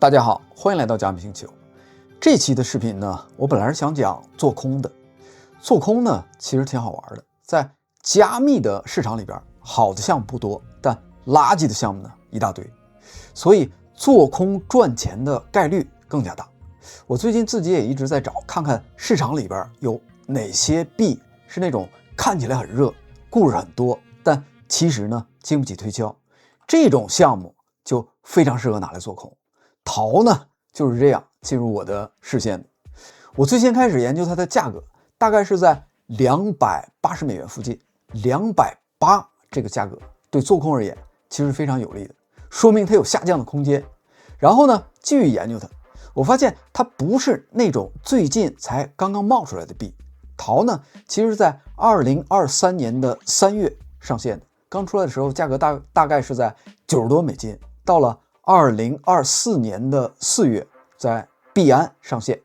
大家好，欢迎来到加密星球。这期的视频呢，我本来是想讲做空的。做空呢，其实挺好玩的。在加密的市场里边，好的项目不多，但垃圾的项目呢一大堆，所以做空赚钱的概率更加大。我最近自己也一直在找，看看市场里边有哪些币是那种看起来很热，故事很多，但其实呢经不起推敲，这种项目就非常适合拿来做空。淘呢就是这样进入我的视线的。我最先开始研究它的价格，大概是在280美元附近。280这个价格对做空而言其实非常有利的，说明它有下降的空间。然后呢继续研究它，我发现它不是那种最近才刚刚冒出来的币。淘呢其实在2023年的3月上线的，刚出来的时候价格大概是在90多美金，到了2024年的4月在币安上线，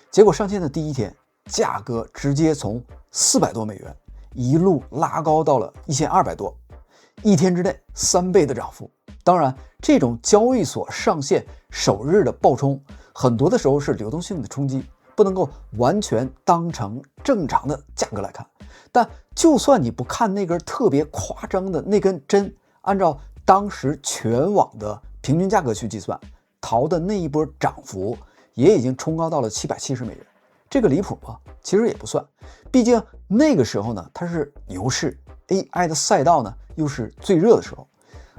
结果上线的第一天价格直接从400多美元一路拉高到了1200多，一天之内3倍的涨幅。当然这种交易所上线首日的爆冲很多的时候是流动性的冲击，不能够完全当成正常的价格来看。但就算你不看那根特别夸张的那根针，按照当时全网的平均价格去计算，淘的那一波涨幅也已经冲高到了770美元。这个离谱吗？其实也不算，毕竟那个时候呢它是牛市， AI 的赛道呢又是最热的时候，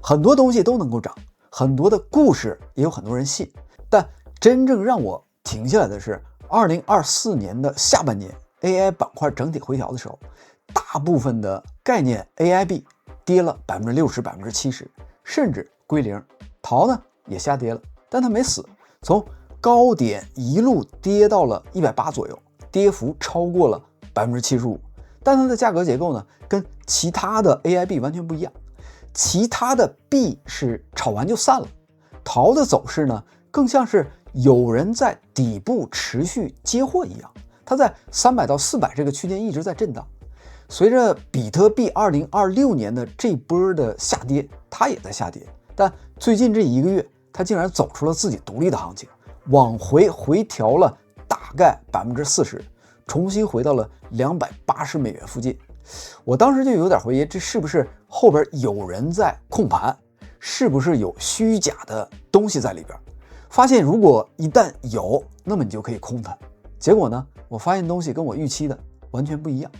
很多东西都能够涨，很多的故事也有很多人信。但真正让我停下来的是2024年的下半年 AI 板块整体回调的时候，大部分的概念 AI 币跌了60%、70%，甚至归零。淘呢也下跌了，但它没死，从高点一路跌到了180左右，跌幅超过了75%。但它的价格结构呢跟其他的 AI 币完全不一样，其他的币是炒完就散了，淘的走势呢更像是有人在底部持续接货一样，它在300到400这个区间一直在震荡。随着比特币2026年的这波的下跌，它也在下跌，但最近这1个月它竟然走出了自己独立的行情，往回调了大概40%，重新回到了280美元附近。我当时就有点怀疑，这是不是后边有人在控盘，是不是有虚假的东西在里边。发现如果一旦有，那么你就可以空它。结果呢我发现东西跟我预期的完全不一样。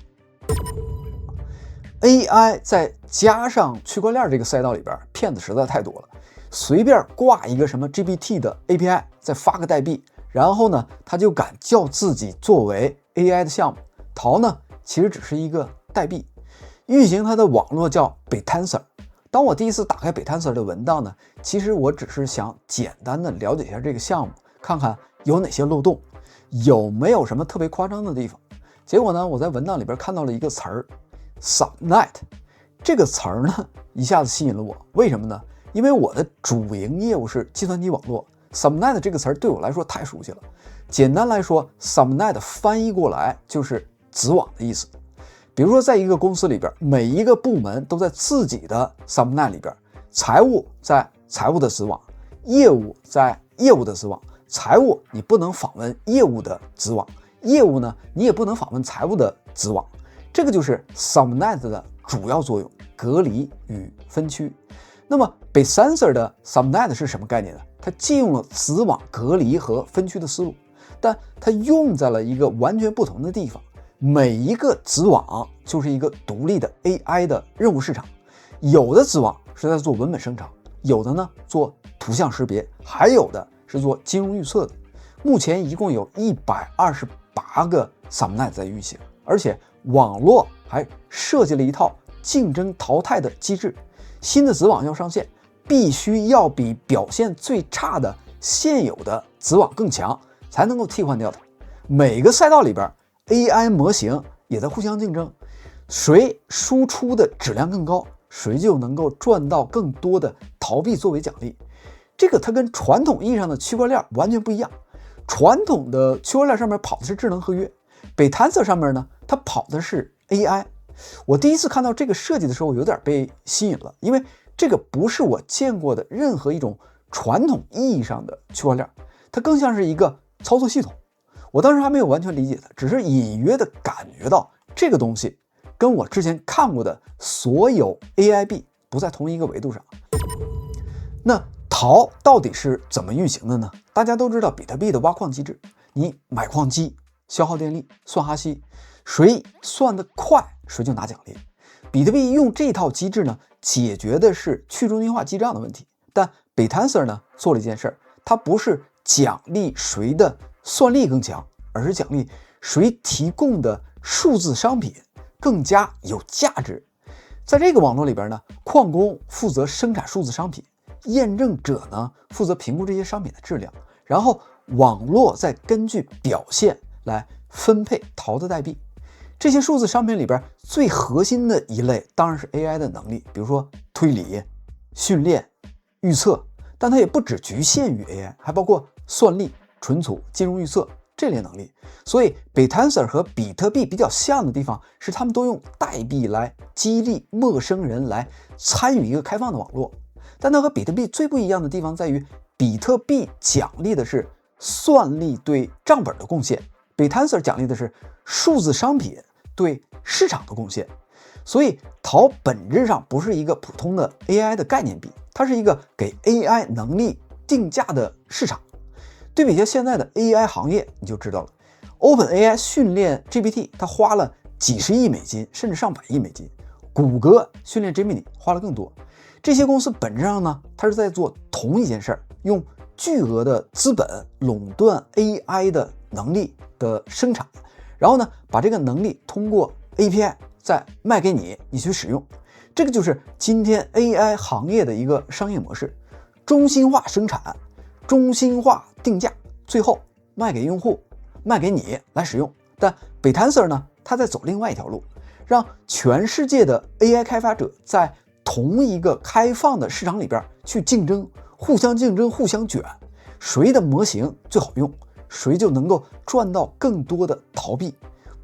AI 再加上区块链这个赛道里边骗子实在太多了，随便挂一个什么 GPT 的 API， 再发个代币，然后呢他就敢叫自己作为 AI 的项目。淘呢其实只是一个代币，运行它的网络叫 Bittensor。 当我第一次打开 Bittensor 的文档呢，其实我只是想简单的了解一下这个项目，看看有哪些漏洞，有没有什么特别夸张的地方。结果呢我在文档里边看到了一个词儿 Subnet， 这个词儿呢一下子吸引了我。为什么呢？因为我的主营业务是计算机网络， Subnet 这个词儿对我来说太熟悉了。简单来说 Subnet 翻译过来就是子网的意思。比如说在一个公司里边，每一个部门都在自己的 Subnet 里边，财务在财务的子网，业务在业务的子网，财务你不能访问业务的子网，业务呢你也不能访问财务的子网。这个就是 Subnet 的主要作用，隔离与分区。那么 Bittensor 的 Subnet 是什么概念呢？它借用了子网隔离和分区的思路，但它用在了一个完全不同的地方。每一个子网就是一个独立的 AI 的任务市场，有的子网是在做文本生成，有的呢做图像识别，还有的是做金融预测的。目前一共有128个 Subnet 在运行，而且网络还设计了一套竞争淘汰的机制，新的子网要上线，必须要比表现最差的现有的子网更强，才能够替换掉它。每个赛道里边AI 模型也在互相竞争，谁输出的质量更高，谁就能够赚到更多的淘币作为奖励。这个它跟传统意义上的区块链完全不一样。传统的区块链上面跑的是智能合约，Bittensor上面呢它跑的是 AI。 我第一次看到这个设计的时候有点被吸引了，因为这个不是我见过的任何一种传统意义上的区块链，它更像是一个操作系统。我当时还没有完全理解它，只是隐约的感觉到这个东西跟我之前看过的所有 AI 币不在同一个维度上。那陶到底是怎么运行的呢？大家都知道比特币的挖矿机制，你买矿机消耗电力，算哈希，谁算得快谁就拿奖励。比特币用这套机制呢，解决的是去中心化记账的问题。但 Bitancer 呢做了一件事，它不是奖励谁的算力更强，而是奖励谁提供的数字商品更加有价值。在这个网络里边呢，矿工负责生产数字商品，验证者呢负责评估这些商品的质量，然后网络再根据表现来分配陶的代币。这些数字商品里边最核心的一类当然是 AI 的能力，比如说推理、训练、预测，但它也不只局限于 AI， 还包括算力、存储、金融预测这类能力。所以 Bitancer 和比特币比较像的地方是，他们都用代币来激励陌生人来参与一个开放的网络。但它和比特币最不一样的地方在于，比特币奖励的是算力对账本的贡献， Bitancer 奖励的是数字商品对市场的贡献。所以陶本质上不是一个普通的 AI 的概念币，它是一个给 AI 能力定价的市场。对比一下现在的 AI 行业，你就知道了。OpenAI 训练 GPT 它花了几十亿美金，甚至上百亿美金。谷歌训练 Gemini 花了更多。这些公司本质上呢，它是在做同一件事儿，用巨额的资本垄断 AI 的能力的生产，然后呢，把这个能力通过 API 再卖给你，你去使用。这个就是今天 AI 行业的一个商业模式：中心化生产，中心化定价，最后卖给用户，卖给你来使用。但 Bitancer 呢，它在走另外一条路，让全世界的 AI 开发者在同一个开放的市场里边去竞争，互相竞争，互相卷，谁的模型最好用，谁就能够赚到更多的陶币。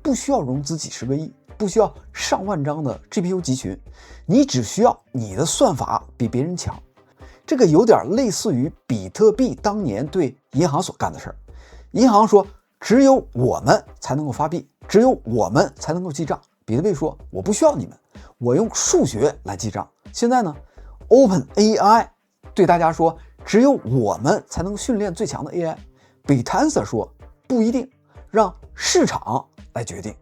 不需要融资几十个亿，不需要上万张的 GPU 集群，你只需要你的算法比别人强。这个有点类似于比特币当年对银行所干的事儿。银行说只有我们才能够发币，只有我们才能够记账。比特币说我不需要你们，我用数学来记账。现在呢 OpenAI 对大家说只有我们才能训练最强的 AI。 Bitancer 说不一定，让市场来决定。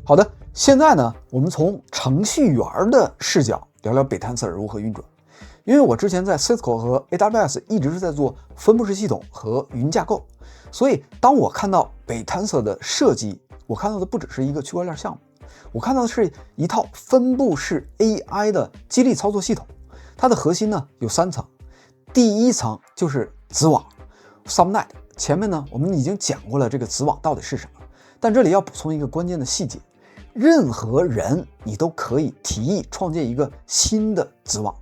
好的，现在呢，我们从程序员的视角聊聊 Bitancer 如何运转。因为我之前在 Cisco 和 AWS 一直是在做分布式系统和云架构，所以当我看到 Bitancer 的设计，我看到的不只是一个区块链项目，我看到的是一套分布式 AI 的激励操作系统。它的核心呢有3层，第一层就是子网 Subnet。前面呢我们已经讲过了这个子网到底是什么，但这里要补充一个关键的细节：任何人你都可以提议创建一个新的子网，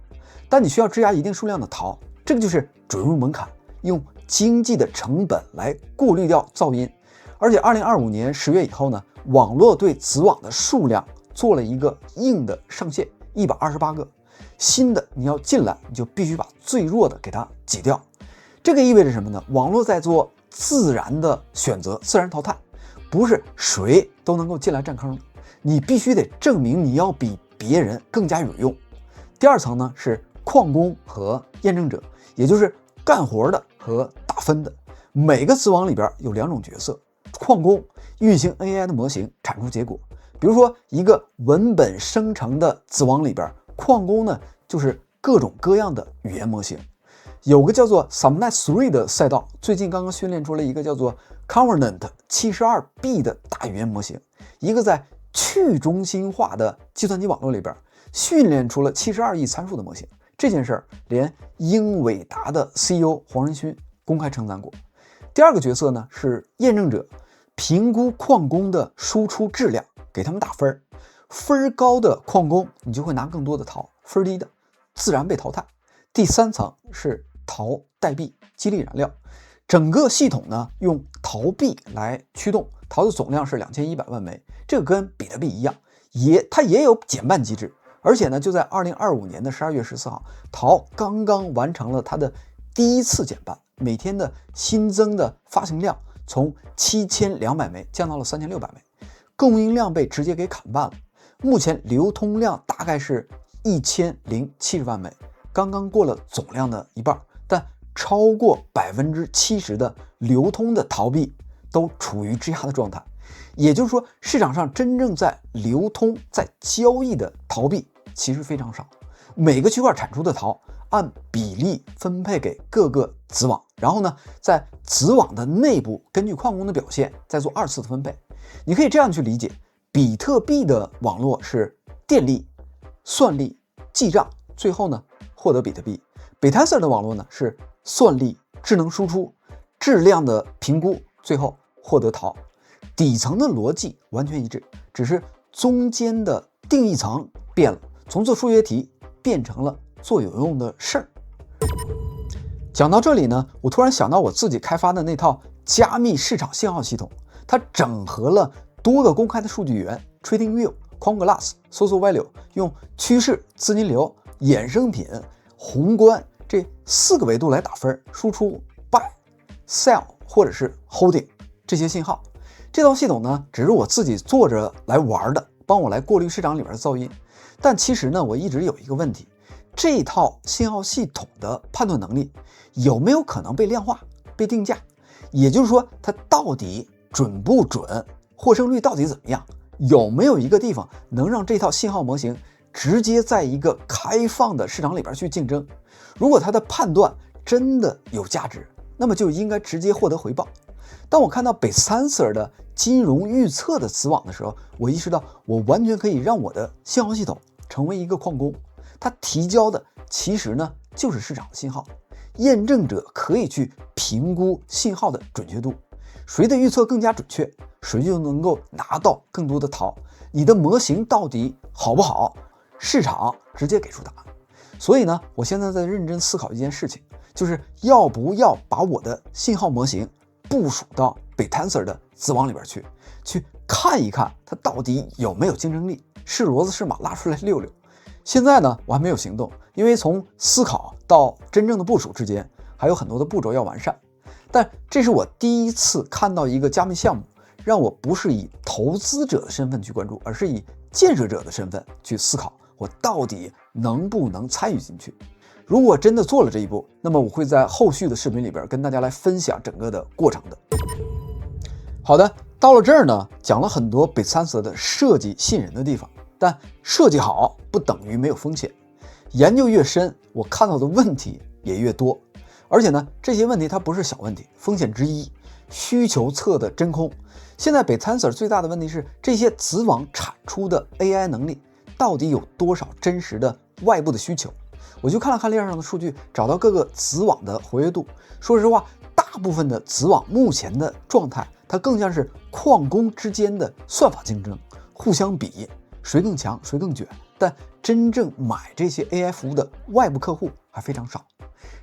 但你需要质押一定数量的陶，这个就是准入门槛，用经济的成本来过滤掉噪音。而且2025年10月以后呢，网络对子网的数量做了一个硬的上限，128个。新的你要进来，你就必须把最弱的给它挤掉。这个意味着什么呢？网络在做自然的选择，自然淘汰，不是谁都能够进来占坑的，你必须得证明你要比别人更加有用。第2层呢是矿工和验证者，也就是干活的和打分的。每个子网里边有2种角色，矿工运行 AI 的模型产出结果，比如说一个文本生成的子网里边，矿工呢就是各种各样的语言模型。有个叫做 Subnet3 的赛道，最近刚刚训练出了一个叫做 Covenant 72B 的大语言模型，一个在去中心化的计算机网络里边训练出了72亿参数的模型。这件事儿连英伟达的 CEO 黄仁勋公开称赞过。第2个角色呢是验证者，评估矿工的输出质量，给他们打分，分高的矿工你就会拿更多的陶，分低的自然被淘汰。第3层是陶代币激励燃料，整个系统呢用陶币来驱动，陶的总量是2100万枚，这个跟比特币一样，它也有减半机制，而且呢，就在2025年的12月14号，陶刚刚完成了它的第一次减半，每天的新增的发行量从7200枚降到了3600枚，供应量被直接给砍半了。目前流通量大概是1070万枚，刚刚过了总量的一半，但超过70%的流通的陶币都处于质押的状态。也就是说，市场上真正在流通、在交易的陶币其实非常少。每个区块产出的陶按比例分配给各个子网，然后呢，在子网的内部根据矿工的表现再做2次的分配。你可以这样去理解，比特币的网络是电力、算力、记账，最后呢获得比特币。Bitancer 的网络呢是算力、智能输出、质量的评估，最后获得陶。底层的逻辑完全一致，只是中间的定义层变了，从做数学题变成了做有用的事儿。讲到这里呢，我突然想到我自己开发的那套加密市场信号系统，它整合了多个公开的数据源 TradingView、Coinglass、Social Value， 用趋势、资金流、衍生品、宏观这4个维度来打分，输出 Buy、Sell 或者是 Holding 这些信号。这套系统呢，只是我自己做着来玩的，帮我来过滤市场里边的噪音。但其实呢，我一直有一个问题，这套信号系统的判断能力有没有可能被量化、被定价？也就是说，它到底准不准，获胜率到底怎么样？有没有一个地方能让这套信号模型直接在一个开放的市场里边去竞争？如果它的判断真的有价值，那么就应该直接获得回报。当我看到 Bitancer 的金融预测的子网的时候，我意识到我完全可以让我的信号系统成为一个矿工，它提交的其实呢就是市场的信号，验证者可以去评估信号的准确度，谁的预测更加准确，谁就能够拿到更多的陶。你的模型到底好不好，市场直接给出答案。所以呢，我现在在认真思考一件事情，就是要不要把我的信号模型部署到 Bitancer 的子网里边去看一看它到底有没有竞争力，是骡子是马，拉出来溜溜。现在呢，我还没有行动，因为从思考到真正的部署之间还有很多的步骤要完善。但这是我第一次看到一个加密项目，让我不是以投资者的身份去关注，而是以建设者的身份去思考，我到底能不能参与进去。如果真的做了这一步，那么我会在后续的视频里边跟大家来分享整个的过程的。好的，到了这儿呢，讲了很多 Bitancer 的设计吸引人的地方，但设计好不等于没有风险。研究越深，我看到的问题也越多，而且呢，这些问题它不是小问题。风险之一，需求侧的真空。现在 Bitancer 最大的问题是，这些子网产出的 AI 能力到底有多少真实的外部的需求？我就看了看链上的数据，找到各个子网的活跃度。说实话，大部分的子网目前的状态，它更像是矿工之间的算法竞争，互相比谁更强谁更卷，但真正买这些 AI 服务的外部客户还非常少。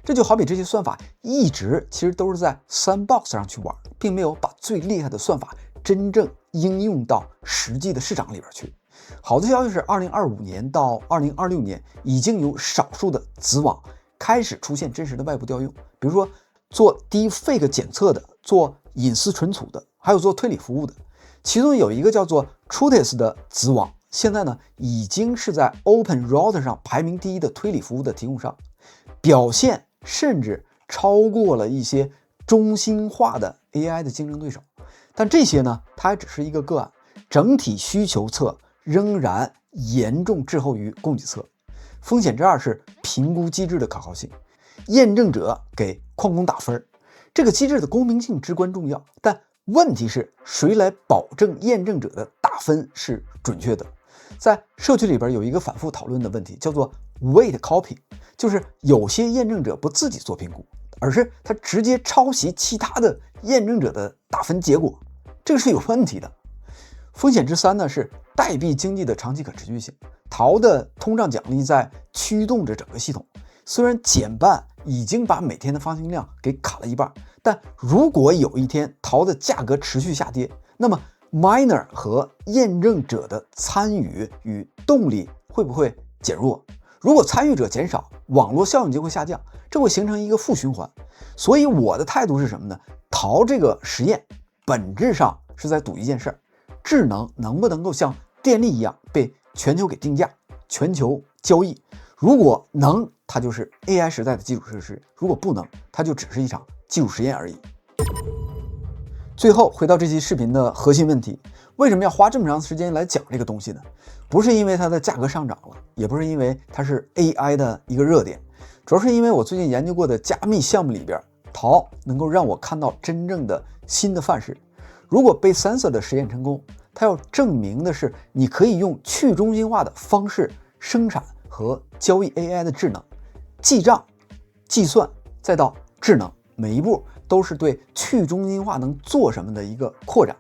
这就好比这些算法一直其实都是在 sandbox 上去玩，并没有把最厉害的算法真正应用到实际的市场里边去。好的消息是2025年到2026年已经有少数的子网开始出现真实的外部调用，比如说做 Deepfake 检测的，做隐私存储的，还有做推理服务的。其中有一个叫做 Trutis 的子网，现在呢已经是在 OpenRouter 上排名第一的推理服务的提供商，表现甚至超过了一些中心化的 AI 的竞争对手。但这些呢，它还只是一个个案，整体需求侧仍然严重滞后于供给侧。风险之二是评估机制的可靠性，验证者给矿工打分，这个机制的公平性至关重要，但问题是谁来保证验证者的打分是准确的？在社区里边有一个反复讨论的问题，叫做 weight copy， 就是有些验证者不自己做评估，而是他直接抄袭其他的验证者的打分结果，这个是有问题的。风险之三呢是代币经济的长期可持续性，陶的通胀奖励在驱动着整个系统。虽然减半已经把每天的发行量给砍了一半，但如果有一天陶的价格持续下跌，那么 miner 和验证者的参与与动力会不会减弱。如果参与者减少，网络效应就会下降，这会形成一个负循环。所以我的态度是什么呢？淘这个实验本质上是在赌一件事儿：智能能不能够像电力一样被全球给定价、全球交易？如果能，它就是 AI 时代的基础设施；如果不能，它就只是一场技术实验而已。最后回到这期视频的核心问题，为什么要花这么长时间来讲这个东西呢？不是因为它的价格上涨了，也不是因为它是 AI 的一个热点，主要是因为我最近研究过的加密项目里边，淘能够让我看到真正的新的范式。如果被 Sensor 的实验成功，它要证明的是你可以用去中心化的方式生产和交易 AI 的智能，记账、计算，再到智能，每一步都是对去中心化能做什么的一个扩展。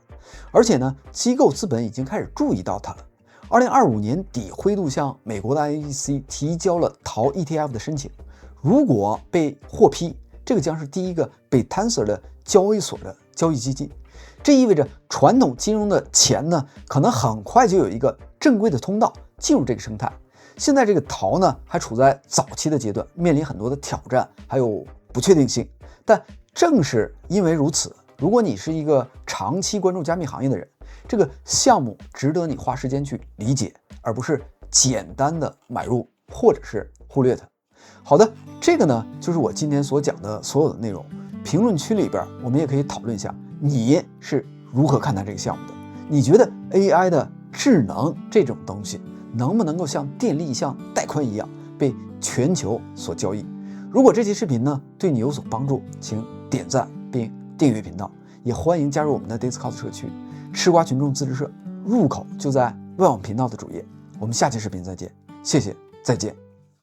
而且呢，机构资本已经开始注意到它了。2025年底，灰度向美国的 IEC 提交了淘 ETF 的申请，如果被获批，这个将是第一个被 Tensor 的交易所的交易基金。这意味着传统金融的钱呢，可能很快就有一个正规的通道进入这个生态。现在这个淘呢，还处在早期的阶段，面临很多的挑战，还有不确定性。但正是因为如此，如果你是一个长期关注加密行业的人，这个项目值得你花时间去理解，而不是简单的买入或者是忽略它。好的，这个呢就是我今天所讲的所有的内容。评论区里边我们也可以讨论一下，你是如何看待这个项目的？你觉得 AI 的智能这种东西能不能够像电力、像带宽一样被全球所交易？如果这期视频呢对你有所帮助，请点赞并订阅频道，也欢迎加入我们的 Discord 社区吃瓜群众自治社，入口就在外网频道的主页。我们下期视频再见，谢谢，再见。